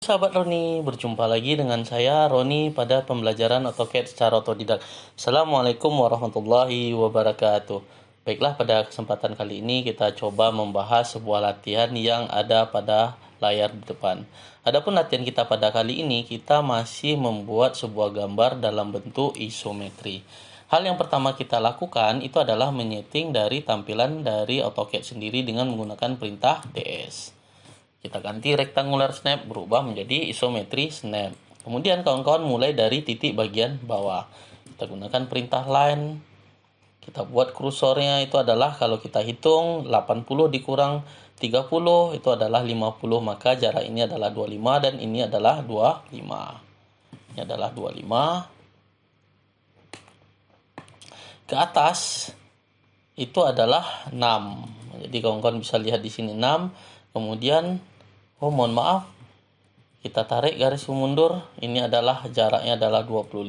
Sahabat Roni, berjumpa lagi dengan saya Roni pada pembelajaran AutoCAD secara otodidak. Assalamualaikum warahmatullahi wabarakatuh. Baiklah, pada kesempatan kali ini kita coba membahas sebuah latihan yang ada pada layar di depan. Adapun latihan kita pada kali ini, kita masih membuat sebuah gambar dalam bentuk isometri. Hal yang pertama kita lakukan itu adalah menyeting dari tampilan dari AutoCAD sendiri dengan menggunakan perintah ds. Kita ganti rectangular snap berubah menjadi isometri snap. Kemudian kawan-kawan mulai dari titik bagian bawah. Kita gunakan perintah line. Kita buat kursornya itu adalah kalau kita hitung 80 dikurang 30 itu adalah 50. Maka jarak ini adalah 25 dan ini adalah 25. Ini adalah 25. Ke atas itu adalah 6. Jadi kawan-kawan bisa lihat di sini 6. Kemudian mohon maaf, kita tarik garis mundur. Ini adalah jaraknya adalah 25.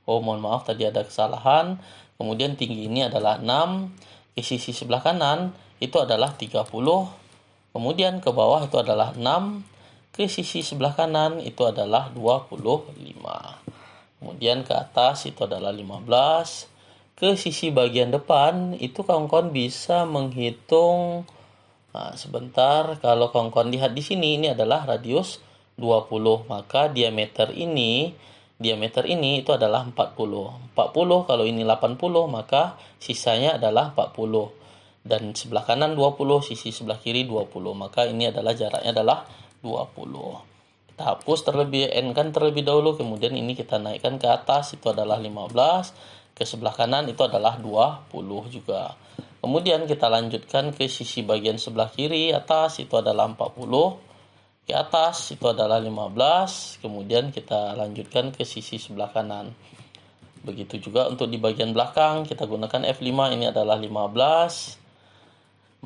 Mohon maaf, tadi ada kesalahan. Kemudian tinggi ini adalah 6. Ke sisi sebelah kanan itu adalah 30. Kemudian ke bawah itu adalah 6. Ke sisi sebelah kanan itu adalah 25. Kemudian ke atas itu adalah 15. Ke sisi bagian depan itu kawan-kawan bisa menghitung. Nah, sebentar, kalau kawan-kawan lihat di sini, ini adalah radius 20, maka diameter ini itu adalah 40. 40 kalau ini 80, maka sisanya adalah 40. Dan sebelah kanan 20, sisi sebelah kiri 20, maka ini adalah jaraknya adalah 20. Kita hapus terlebih dahulu, kemudian ini kita naikkan ke atas, itu adalah 15. Ke sebelah kanan itu adalah 20 juga. Kemudian kita lanjutkan ke sisi bagian sebelah kiri atas, itu adalah 40. Ke atas itu adalah 15. Kemudian kita lanjutkan ke sisi sebelah kanan. Begitu juga untuk di bagian belakang, kita gunakan F5, ini adalah 15.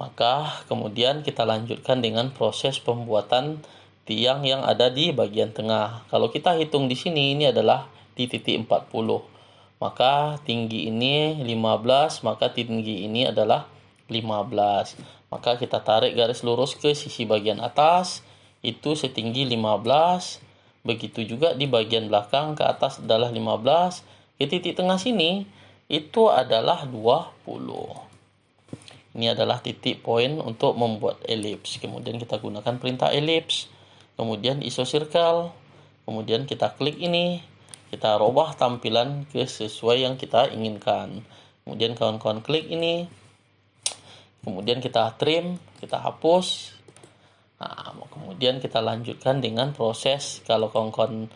Maka kemudian kita lanjutkan dengan proses pembuatan tiang yang ada di bagian tengah. Kalau kita hitung di sini, ini adalah di titik 40. Maka tinggi ini 15, maka tinggi ini adalah 15. Maka kita tarik garis lurus ke sisi bagian atas, itu setinggi 15. Begitu juga di bagian belakang, ke atas adalah 15. Di titik tengah sini, itu adalah 20. Ini adalah titik poin untuk membuat elips. Kemudian kita gunakan perintah elips. Kemudian iso circle. Kemudian kita klik ini. Kita robah tampilan ke sesuai yang kita inginkan. Kemudian kawan-kawan klik ini. Kemudian kita trim, kita hapus. Nah, kemudian kita lanjutkan dengan proses kalau kawan-kawan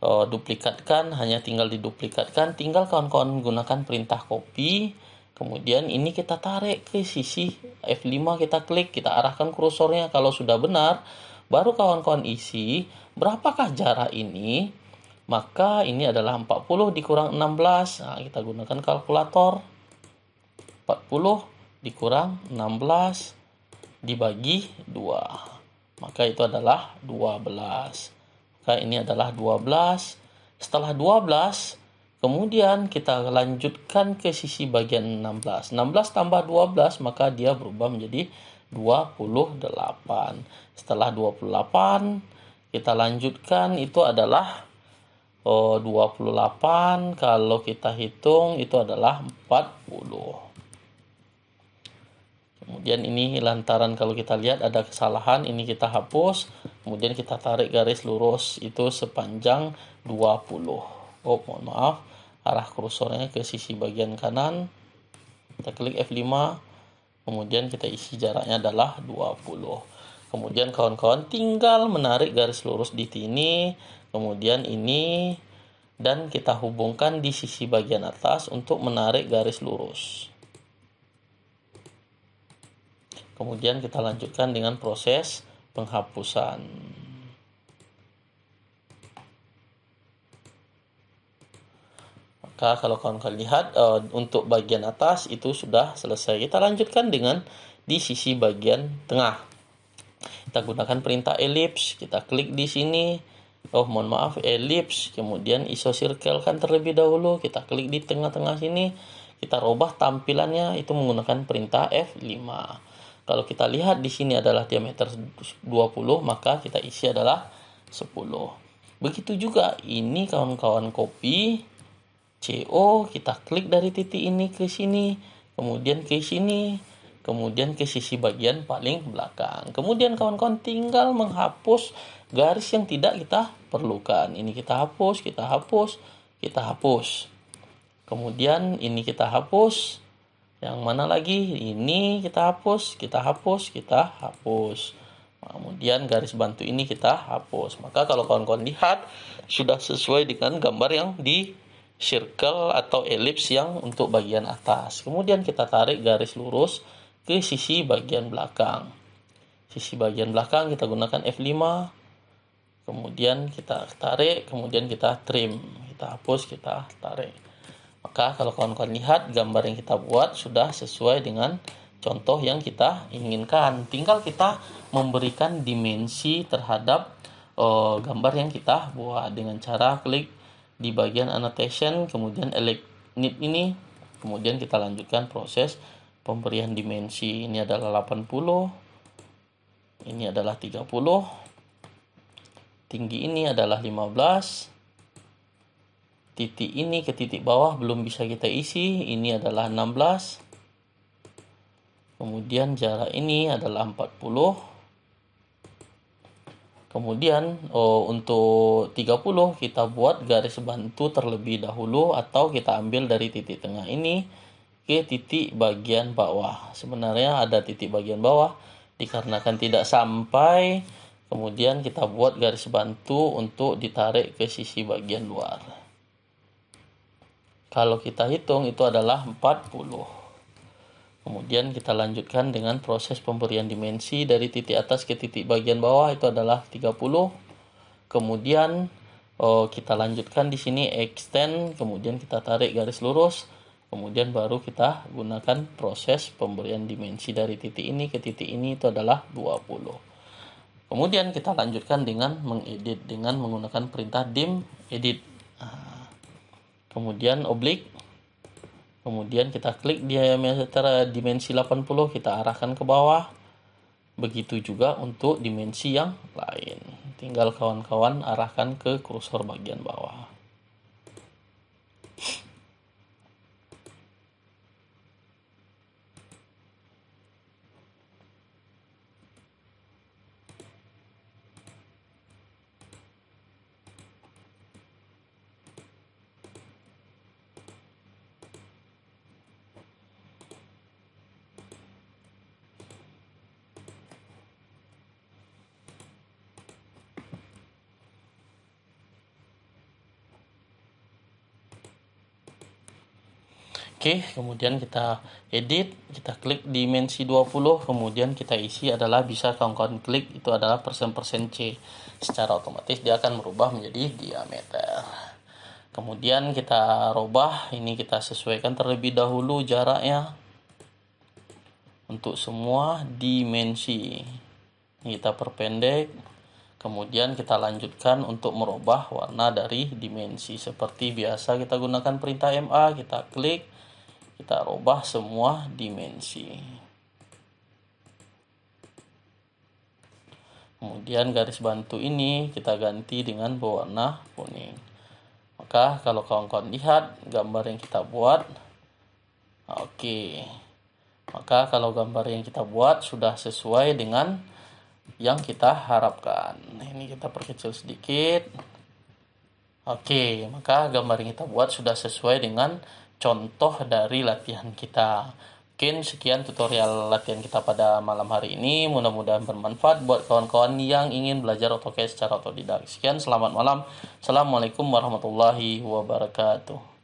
duplikatkan, hanya tinggal diduplikatkan. Tinggal kawan-kawan gunakan perintah copy. Kemudian ini kita tarik ke sisi F5, kita klik, kita arahkan kursornya. Kalau sudah benar, baru kawan-kawan isi berapakah jarak ini. Maka ini adalah 40 dikurang 16. Nah, kita gunakan kalkulator. 40 dikurang 16 dibagi 2. Maka itu adalah 12. Maka ini adalah 12. Setelah 12, kemudian kita lanjutkan ke sisi bagian 16. 16 tambah 12, maka dia berubah menjadi 28. Setelah 28, kita lanjutkan, itu adalah 28 kalau kita hitung itu adalah 40. Kemudian ini lantaran kalau kita lihat ada kesalahan, ini kita hapus. Kemudian kita tarik garis lurus itu sepanjang 20. Mohon maaf, arah kursornya ke sisi bagian kanan. Kita klik F5. Kemudian kita isi jaraknya adalah 20. Kemudian kawan-kawan tinggal menarik garis lurus di sini. Kemudian ini, dan kita hubungkan di sisi bagian atas untuk menarik garis lurus. Kemudian kita lanjutkan dengan proses penghapusan. Maka kalau kawan-kawan lihat untuk bagian atas itu sudah selesai. Kita lanjutkan dengan di sisi bagian tengah. Kita gunakan perintah ellipse, kita klik di sini. Mohon maaf, ellipse, kemudian iso circle kan terlebih dahulu, kita klik di tengah-tengah sini, kita robah tampilannya itu menggunakan perintah F5. Kalau kita lihat di sini adalah diameter 20, maka kita isi adalah 10. Begitu juga ini kawan-kawan copy CO, kita klik dari titik ini ke sini, kemudian ke sini, kemudian ke sisi bagian paling belakang. Kemudian kawan-kawan tinggal menghapus garis yang tidak kita perlukan. Ini kita hapus, kita hapus, kita hapus. Kemudian ini kita hapus. Yang mana lagi? Ini kita hapus, kita hapus, kita hapus. Kemudian garis bantu ini kita hapus. Maka kalau kawan-kawan lihat, sudah sesuai dengan gambar yang di circle atau elips yang untuk bagian atas. Kemudian kita tarik garis lurus ke sisi bagian belakang. Sisi bagian belakang kita gunakan F5. Kemudian kita tarik, kemudian kita trim. Kita hapus, kita tarik. Maka kalau kawan-kawan lihat, gambar yang kita buat sudah sesuai dengan contoh yang kita inginkan. Tinggal kita memberikan dimensi terhadap gambar yang kita buat dengan cara klik di bagian annotation, kemudian elect need ini, kemudian kita lanjutkan proses pemberian dimensi. Ini adalah 80, ini adalah 30, tinggi ini adalah 15, titik ini ke titik bawah belum bisa kita isi, ini adalah 16, kemudian jarak ini adalah 40. Kemudian untuk 30 kita buat garis bantu terlebih dahulu, atau kita ambil dari titik tengah ini ke titik bagian bawah. Sebenarnya ada titik bagian bawah, dikarenakan tidak sampai, kemudian kita buat garis bantu untuk ditarik ke sisi bagian luar. Kalau kita hitung itu adalah 40. Kemudian kita lanjutkan dengan proses pemberian dimensi dari titik atas ke titik bagian bawah, itu adalah 30. Kemudian kita lanjutkan di sini extend, kemudian kita tarik garis lurus, kemudian baru kita gunakan proses pemberian dimensi dari titik ini ke titik ini, itu adalah 20. Kemudian kita lanjutkan dengan mengedit dengan menggunakan perintah dim edit. Kemudian oblique. Kemudian kita klik diameter dimensi 80, kita arahkan ke bawah. Begitu juga untuk dimensi yang lain. Tinggal kawan-kawan arahkan ke kursor bagian bawah. Oke, kemudian kita edit, kita klik dimensi 20, kemudian kita isi adalah bisa kawan-kawan klik itu adalah persen C. Secara otomatis dia akan merubah menjadi diameter. Kemudian kita robah, ini kita sesuaikan terlebih dahulu jaraknya untuk semua dimensi. Ini kita perpendek. Kemudian kita lanjutkan untuk merubah warna dari dimensi. Seperti biasa kita gunakan perintah MA, kita klik, kita robah semua dimensi. Kemudian garis bantu ini kita ganti dengan berwarna kuning. Maka kalau kawan-kawan lihat gambar yang kita buat, oke. Maka kalau gambar yang kita buat sudah sesuai dengan yang kita harapkan. Ini kita perkecil sedikit. Oke, maka gambar yang kita buat sudah sesuai dengan contoh dari latihan kita. Mungkin sekian tutorial latihan kita pada malam hari ini. Mudah-mudahan bermanfaat buat kawan-kawan yang ingin belajar AutoCAD secara otodidak. Sekian, selamat malam. Assalamualaikum warahmatullahi wabarakatuh.